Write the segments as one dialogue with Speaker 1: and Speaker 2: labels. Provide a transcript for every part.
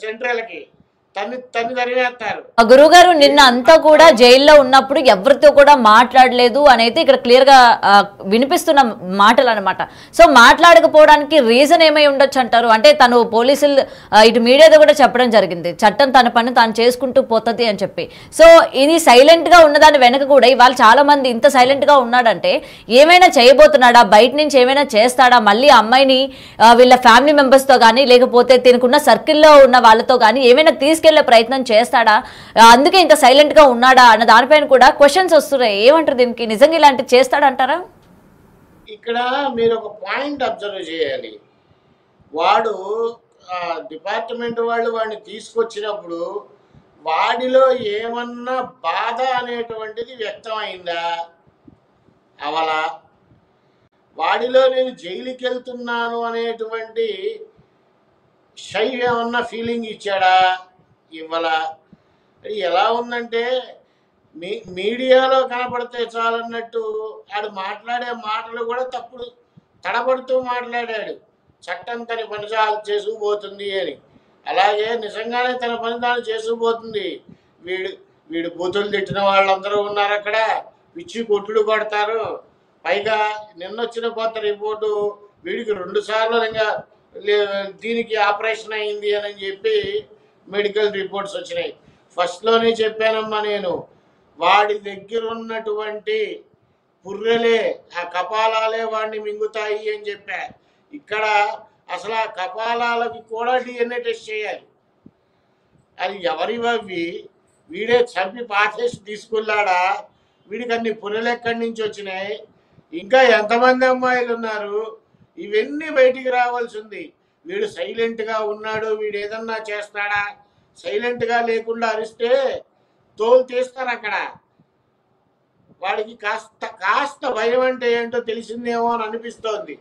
Speaker 1: సెంట్రల్కి తన్ని తరివేస్తారు.
Speaker 2: గురుగారు నిన్న అంతా కూడా జైల్లో ఉన్నప్పుడు ఎవరితో కూడా మాట్లాడలేదు అనేది ఇక్కడ క్లియర్ గా వినిపిస్తున్న మాటలు అనమాట. సో మాట్లాడకపోవడానికి రీజన్ ఏమై ఉండొచ్చు అంటారు? అంటే తను పోలీసులు ఇటు మీడియాతో కూడా చెప్పడం జరిగింది, చట్టం తన పని తాను చేసుకుంటూ పోతుంది అని చెప్పి. సో ఇది సైలెంట్ గా ఉన్నదాని వెనక కూడా ఇవాళ చాలా మంది ఇంత సైలెంట్ గా ఉన్నాడంటే ఏమైనా చేయబోతున్నాడా, బయట నుంచి ఏమైనా చేస్తాడా, మళ్ళీ అమ్మాయిని వీళ్ళ ఫ్యామిలీ మెంబర్స్ తో కానీ లేకపోతే తినకున్న సర్కిల్లో ఉన్న వాళ్ళతో కానీ ఏమైనా తీసుకెళ్లే ప్రయత్నం చేస్తాడా, అందుకే ఇంత సైలెంట్ గా ఉన్నాడా అన్న దానిపైన కూడా క్వశ్చన్స్ వస్తున్నాయి. ఏమంటారు దీనికి? నిజంగా ఇలాంటివి చేస్తాడంటారా?
Speaker 1: ఇక్కడ మీరు ఒక పాయింట్ అబ్జర్వ్ చేయాలి. వాడు డిపార్ట్మెంట్ వాళ్ళు వాడిని తీసుకొచ్చినప్పుడు వాడిలో ఏమన్నా బాధ అనేటువంటిది వ్యక్తమైందా? అవలా వాడిలో నేను జైలుకి వెళ్తున్నాను అనేటువంటి షై ఏమన్నా ఫీలింగ్ ఇచ్చాడా? ఇవ్వలా. ఎలా ఉందంటే మీడియాలో కనపడితే చాలన్నట్టు ఆడు మాట్లాడే మాటలు కూడా తప్పుడు తడబడుతూ మాట్లాడాడు. చట్టం తన పని చేసుకుపోతుంది అని. అలాగే నిజంగానే తన పని తాను చేసుకుపోతుంది. వీడు బూతులు తిట్టిన వాళ్ళందరూ ఉన్నారు అక్కడ, పిచ్చి కొట్టుడు కొడతారు. పైగా నిన్నొచ్చిన కొత్త రిపోర్టు వీడికి 2 సార్లు ఇంకా దీనికి ఆపరేషన్ అయింది అని చెప్పి మెడికల్ రిపోర్ట్స్ వచ్చినాయి. ఫస్ట్లోనే చెప్పానమ్మా నేను, వాడి దగ్గర ఉన్నటువంటి పుర్రెలే ఆ కపాలాలే వాడిని మింగుతాయి అని చెప్పా. ఇక్కడ అసలు ఆ కపాలాలకి కూడా DNA టెస్ట్ చేయాలి. అది ఎవరివవి? వీడే చంపి పాతేసి తీసుకెళ్ళాడా? వీడికి అన్ని పుర్రెలు ఎక్కడి నుంచి వచ్చినాయి? ఇంకా ఎంతమంది అమ్మాయిలు ఉన్నారు? ఇవన్నీ బయటికి రావాల్సింది. వీడు సైలెంట్గా ఉన్నాడు, వీడు ఏదన్నా చేస్తాడా? సైలెంట్గా లేకుండా అరిస్తే తోలు తీస్తారు అక్కడ. వాడికి కాస్త భయం అంటే ఏంటో తెలిసిందేమో అని అనిపిస్తోంది.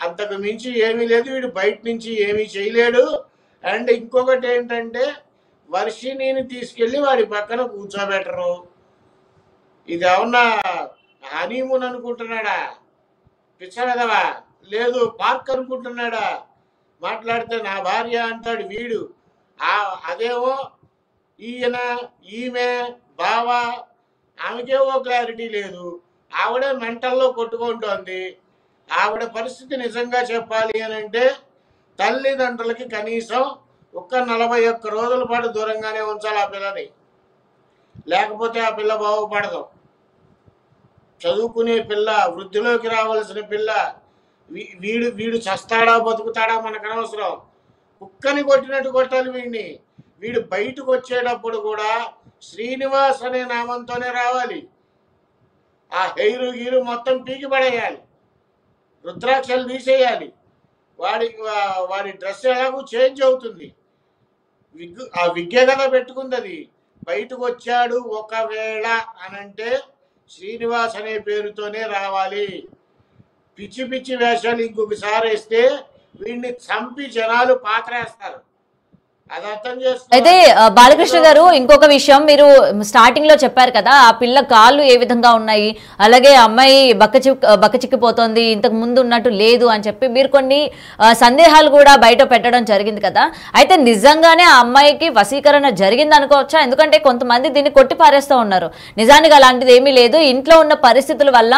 Speaker 1: అంతకు మించి ఏమీ లేదు. వీడు బయట నుంచి ఏమీ చేయలేడు. అండ్ ఇంకొకటి ఏంటంటే వర్షిణిని తీసుకెళ్ళి వాడి పక్కన కూర్చోబెట్టరు. ఇది ఏమన్నా హనీమూన్ అనుకుంటున్నాడా? పిచ్చగదవా? లేదు పార్క్ అనుకుంటున్నాడా? మాట్లాడితే నా భార్య అంటాడు వీడు. అదేమో ఈయన ఈమె బావ, ఆమెకేవో క్లారిటీ లేదు. ఆవిడే మెంటల్లో కొట్టుకుంటోంది. ఆవిడ పరిస్థితి నిజంగా చెప్పాలి అని అంటే తల్లిదండ్రులకి కనీసం 41 రోజుల పాటు దూరంగానే ఉంచాలి ఆ పిల్లని. లేకపోతే ఆ పిల్ల బాగుపడదు. చదువుకునే పిల్ల, వృద్ధిలోకి రావాల్సిన పిల్ల. వీడు చస్తాడా బతుకుతాడా మనకు అనవసరం. కుక్కని కొట్టినట్టు కొట్టాలి వీడిని. వీడు బయటకు వచ్చేటప్పుడు కూడా శ్రీనివాస్ అనే నామంతోనే రావాలి. ఆ హెయిరు గీరు మొత్తం పీకి పడేయాలి, రుద్రాక్షలు తీసేయాలి. వాడి డ్రెస్ ఎలాగూ చేంజ్ అవుతుంది. ఆ విగ్గే కదా పెట్టుకుంది. అది బయటకు వచ్చాడు ఒకవేళ అనంటే శ్రీనివాస్ అనే పేరుతోనే రావాలి. పిచ్చి పిచ్చి వేషాలు ఇంకొకసారి వేస్తే వీడిని చంపి జనాలు పాతరేస్తారు.
Speaker 2: అయితే బాలకృష్ణ గారు, ఇంకొక విషయం, మీరు స్టార్టింగ్ లో చెప్పారు కదా ఆ పిల్ల కాళ్ళు ఏ విధంగా ఉన్నాయి, అలాగే అమ్మాయి బక్కచిక్కిపోతోంది, ఇంతకు ముందు ఉన్నట్టు లేదు అని చెప్పి మీరు కొన్ని సందేహాలు కూడా బయట పెట్టడం జరిగింది కదా. అయితే నిజంగానే ఆ అమ్మాయికి వశీకరణ జరిగింది అనుకోవచ్చా? ఎందుకంటే కొంతమంది దీన్ని కొట్టి పారేస్తూ ఉన్నారు. నిజానికి అలాంటిది ఏమీ లేదు. ఇంట్లో ఉన్న పరిస్థితుల వల్ల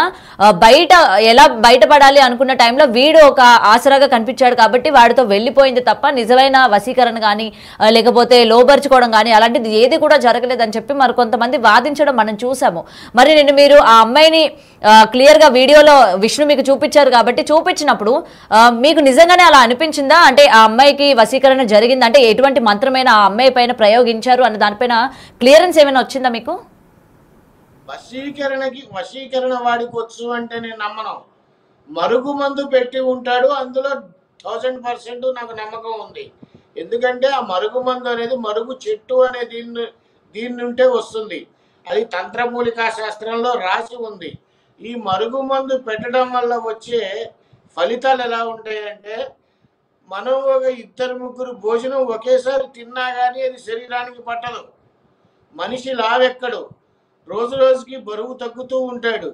Speaker 2: ఎలా బయటపడాలి అనుకున్న టైంలో వీడు ఒక ఆసరాగా కనిపించాడు కాబట్టి వాడితో వెళ్ళిపోయింది తప్ప నిజమైన వశీకరణ కానీ లేకపోతే లోబర్చుకోవడం కానీ అలాంటిది ఏది కూడా జరగలేదని చెప్పి మరి కొంతమంది వాదించడం మనం చూసాము. మరి మీరు ఆ అమ్మాయిని క్లియర్ గా వీడియోలో విష్ణు మీకు చూపించారు కాబట్టి చూపించినప్పుడు మీకు నిజంగానే అలా అనిపించిందా? అంటే ఆ అమ్మాయికి వశీకరణ జరిగింది అంటే ఎటువంటి మంత్రమైన ఆ అమ్మాయి పైన ప్రయోగించారు అన్న దానిపైన క్లియరెన్స్ ఏమైనా వచ్చిందా మీకు?
Speaker 1: వశీకరణ వాడికి వచ్చు అంటే నేను నమ్మను. మరుగు మందు పెట్టి ఉంటాడు, అందులో 1000% నాకు నమ్మకం ఉంది. ఎందుకంటే ఆ మరుగు మందు అనేది మరుగు చెట్టు అనే దీని నుంటే వస్తుంది. అది తంత్రమూలికా శాస్త్రంలో రాసి ఉంది. ఈ మరుగు మందు పెట్టడం వల్ల వచ్చే ఫలితాలు ఎలా ఉంటాయంటే, మనం ఒక 2-3 భోజనం ఒకేసారి తిన్నా కానీ అది శరీరానికి పట్టదు. మనిషి లావెక్కడు, రోజు రోజుకి బరువు తగ్గుతూ ఉంటాడు,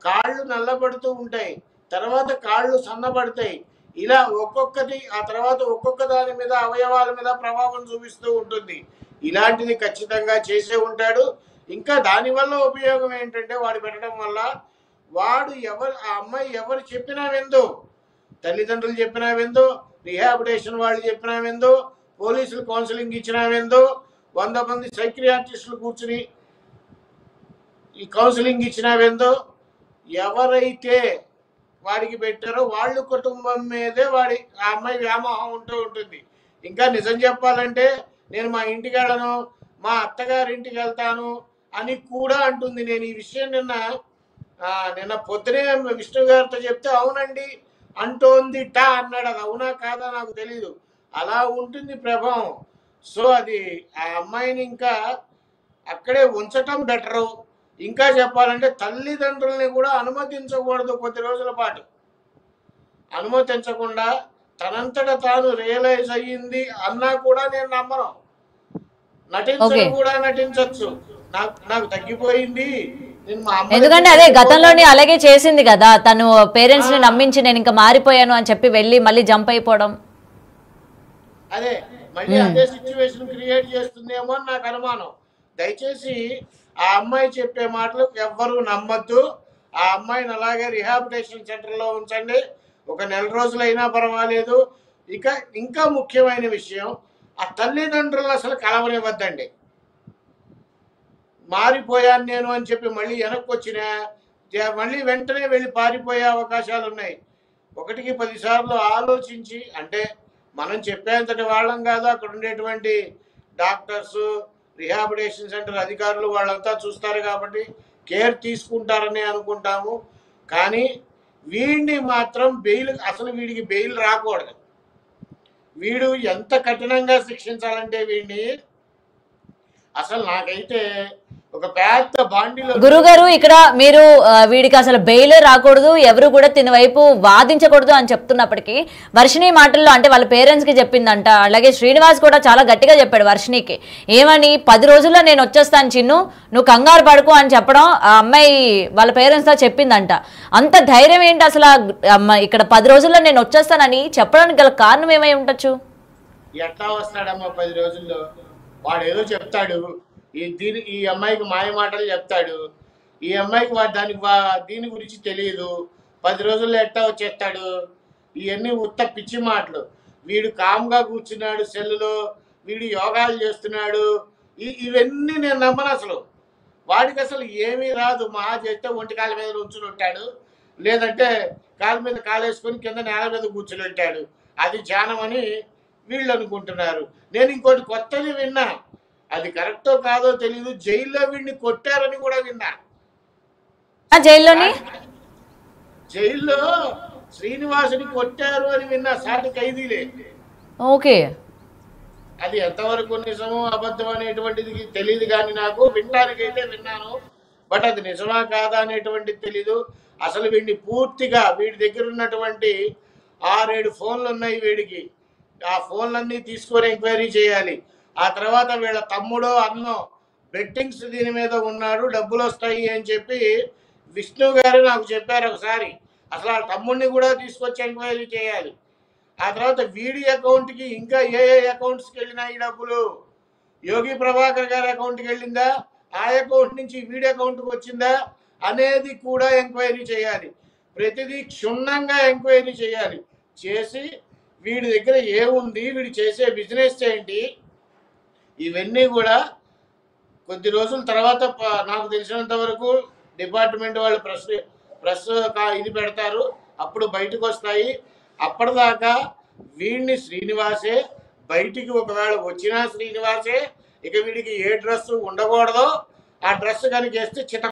Speaker 1: కాళ్ళు నల్లబడుతూ ఉంటాయి, తర్వాత కాళ్ళు సన్నబడతాయి. ఇలా ఒక్కొక్కటి ఆ తర్వాత ఒక్కొక్క దాని మీద అవయవాల మీద ప్రభావం చూపిస్తూ ఉంటుంది. ఇలాంటిది ఖచ్చితంగా చేసే ఉంటాడు. ఇంకా దానివల్ల ఉపయోగం ఏంటంటే వాడు పెట్టడం వల్ల వాడు ఆ అమ్మాయి ఎవరు చెప్పినా విందు, తల్లిదండ్రులు చెప్పినా విందు, రిహాబిటేషన్ వాళ్ళు చెప్పినా విందు, పోలీసులు కౌన్సిలింగ్ ఇచ్చినా విందు, 100 మంది సైక్రియాట్రిస్టులు కూర్చుని ఈ కౌన్సిలింగ్ ఇచ్చినా విందు, ఎవరైతే వాడికి పెట్టారో వాళ్ళు కుటుంబం మీదే ఆ అమ్మాయి వ్యామోహం ఉంటూ ఉంటుంది. ఇంకా నిజం చెప్పాలంటే నేను మా ఇంటికి వెళ్ళను, మా అత్తగారింటికి వెళ్తాను అని కూడా అంటుంది. నేను ఈ విషయం నిన్న పొద్దునే విష్ణు గారితో చెప్తే అవునండి అంటోంది అన్నాడు. అది అవునా కాదా నాకు తెలీదు. అలా ఉంటుంది ప్రభావం. సో అది ఆ అమ్మాయిని ఇంకా అక్కడే ఉంచటం బెటరు. ఇంకా చెప్పాలంటే తల్లిదండ్రుల్ని కూడా అనుమతించకూడదు కొద్ది రోజుల పాటు. అనుమతించకుండా తనంతట తాను రియలైజ్ అయ్యింది అన్నా కూడా నేను నమ్మను. నటించడం కూడా నటించవచ్చు. నాకు తగ్గిపోయింది,
Speaker 2: ఎందుకంటే అదే గతంలోనే అలాగే చేసింది కదా, తను పేరెంట్స్ ని నమ్మించి నేను ఇంకా మారిపోయాను అని చెప్పి వెళ్ళి మళ్ళీ జంప్ అయిపోవడం,
Speaker 1: అదే మళ్ళీ అదే సిచ్యువేషన్ క్రియేట్ చేస్తుందేమో అని నాకు అనుమానం. దయచేసి ఆ అమ్మాయి చెప్పే మాటలు ఎవ్వరూ నమ్మద్దు. ఆ అమ్మాయిని అలాగే రిహాబిటేషన్ సెంటర్లో ఉంచండి, ఒక నెల రోజులైనా పర్వాలేదు. ఇంకా ముఖ్యమైన విషయం, ఆ తల్లిదండ్రులను అసలు కలవనివ్వద్దండి. మారిపోయాను నేను అని చెప్పి మళ్ళీ వెనక్కి వచ్చినా మళ్ళీ వెంటనే వెళ్ళి పారిపోయే అవకాశాలు ఉన్నాయి. 1కి 10 సార్లు ఆలోచించి, అంటే మనం చెప్పేంతటి వాళ్ళం కాదు, అక్కడ ఉండేటువంటి డాక్టర్స్, రిహాబిటేషన్ సెంటర్ అధికారులు వాళ్ళంతా చూస్తారు కాబట్టి కేర్ తీసుకుంటారని అనుకుంటాము. కానీ వీడిని మాత్రం అసలు వీడికి బెయిల్ రాకూడదు. వీడు ఎంత కఠినంగా శిక్షించాలంటే వీడిని అసలు నాకైతే ఒక పెద్ద బాండిలో.
Speaker 2: గురుగారు ఇక్కడ మీరు వీడికి అసలు బెయిల్ రాకూడదు, ఎవరు కూడా తిన వైపు వాదించకూడదు అని చెప్తున్నప్పటికీ వర్షిణి మాటల్లో అంటే వాళ్ళ పేరెంట్స్ కి చెప్పిందంట. అలాగే శ్రీనివాస్ కూడా చాలా గట్టిగా చెప్పాడు వర్షిణికి, ఏమని 10 రోజుల్లో నేను వచ్చేస్తాను చిన్ను, నువ్వు కంగారు పడుకు అని చెప్పడం ఆ అమ్మాయి వాళ్ళ పేరెంట్స్ తో చెప్పిందంట. అంత ధైర్యం ఏంటి అసలు ఇక్కడ 10 రోజుల్లో నేను వచ్చేస్తానని చెప్పడానికి గల కారణం ఏమై ఉండొచ్చు?
Speaker 1: ఎట్లా వస్తాడమ్మా 10 రోజుల్లో? వాడు ఏదో చెప్తాడు, ఈ అమ్మాయికి మాయ మాటలు చెప్తాడు. ఈ అమ్మాయికి దీని గురించి తెలియదు. 10 రోజుల్లో ఎట్టా వచ్చేస్తాడు? ఇవన్నీ ఉత్త పిచ్చి మాటలు. వీడు కామ్గా కూర్చున్నాడు సెల్లులో, వీడు యోగాలు చేస్తున్నాడు, ఇవన్నీ నేను నమ్మను అసలు. వాడికి అసలు ఏమీ రాదు. మహా చేస్తే ఒంటి కాళ్ళ మీద ఉంచుని ఉంటాడు, లేదంటే కాళ్ళ మీద కాలేసుకొని కింద నేల మీద కూర్చుని ఉంటాడు. అది ధ్యానం అని వీళ్ళు అనుకుంటున్నారు. నేను ఇంకోటి కొత్తది విన్నా, అది కరెక్టో కాదో తెలీదు, జైల్లో వీడిని కొట్టారని కూడా విన్నా. జైల్లో శ్రీనివాసుని కొట్టారు అని విన్నా, సాటి ఖైదీలే.
Speaker 2: ఓకే,
Speaker 1: అది ఎంతవరకు నిజమో అబద్ధం అనేటువంటిది తెలియదు, కానీ నాకు వినడానికైతే విన్నాను. బట్ అది నిజమా కాదా అనేటువంటిది తెలీదు. అసలు వీడిని పూర్తిగా వీడి దగ్గర ఉన్నటువంటి 6-7 ఫోన్లు ఉన్నాయి వీడికి. ఆ ఫోన్లన్నీ తీసుకొని ఎంక్వైరీ చేయాలి. ఆ తర్వాత వీళ్ళ తమ్ముడో అన్నో బెట్టింగ్స్ దీని మీద ఉన్నాడు, డబ్బులు వస్తాయి అని చెప్పి విష్ణు గారు నాకు చెప్పారు ఒకసారి. అసలు ఆ తమ్ముడిని కూడా తీసుకొచ్చి ఎంక్వైరీ చేయాలి. ఆ తర్వాత వీడి అకౌంట్కి ఇంకా ఏ అకౌంట్స్కి వెళ్ళినా ఈ డబ్బులు, యోగి ప్రభాకర్ గారి అకౌంట్కి వెళ్ళిందా, ఆ అకౌంట్ నుంచి వీడి అకౌంట్కి వచ్చిందా అనేది కూడా ఎంక్వైరీ చేయాలి. ప్రతిదీ క్షుణ్ణంగా ఎంక్వైరీ చేయాలి. చేసి వీడి దగ్గర ఏముంది, వీడు చేసే బిజినెస్ ఏంటి, ఇవన్నీ కూడా కొద్ది రోజుల తర్వాత నాకు తెలిసినంత వరకు డిపార్ట్మెంట్ వాళ్ళు ప్రెస్ ఇది పెడతారు, అప్పుడు బయటకు వస్తాయి. అప్పటిదాకా వీడిని శ్రీనివాసే, బయటికి ఒకవేళ వచ్చినా శ్రీనివాసే. ఇక వీడికి ఏ డ్రెస్ ఉండకూడదో ఆ డ్రెస్ కనుక వేస్తే చిత